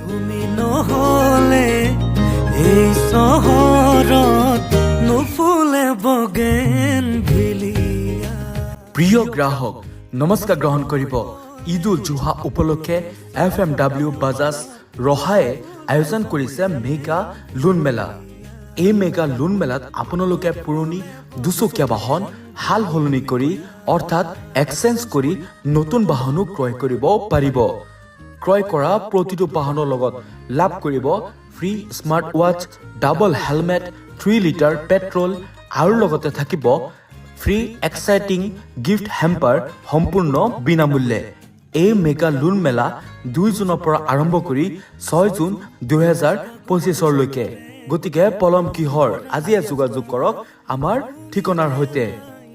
তুমি নহলে এই চহৰত নুফুলে বগেনভিলিয়া। প্ৰিয় গ্ৰাহক নমস্কাৰ গ্ৰহণ কৰিব। ঈদ উল জুহা উপলক্ষে FMW বাজাজ ৰহায়ে আয়োজন কৰিছে মেগা লোন মেলা। এই মেগা লোন মেলাত আপোনালোকে পুৰণি দুচকীয়া বাহন হাল সলনি কৰি অৰ্থাৎ এক্সচেঞ্জ কৰি নতুন বাহনো ক্ৰয় কৰিব পাৰিব। ক্ৰয় কৰা প্ৰতিটো বাহনৰ লগত লাভ কৰিব free smart watch, double helmet, 3 litre petrol আৰু লগতে থাকিব ফ্ৰী এক্সাইটিং গিফ্ট হেম্পাৰ সম্পূৰ্ণ বিনামূল্যে। এই মেগা লোন মেলা 2 জুনৰ পৰা আৰম্ভ কৰি 6 জুন 2025লৈকে। গতিকে পলম কিহৰ, আজিয়ে যোগাযোগ কৰক আমাৰ ঠিকনাৰ সৈতে।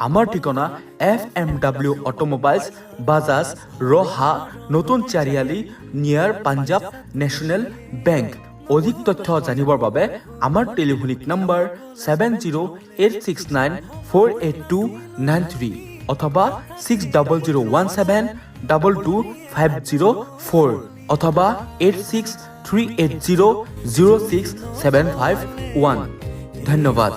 আমাৰ ঠিকনা FMW অট'মোবাইলছ, বাজাজ, ৰহা, নতুন চাৰিআলি, নিয়াৰ পাঞ্জাৱ নেশ্যনেল বেংক। অধিক তথ্য জানিবৰ বাবে আমাৰ টেলিফোনিক নম্বৰ 7086948293 অথবা 6001722504 অথবা 8638006751। ধন্যবাদ।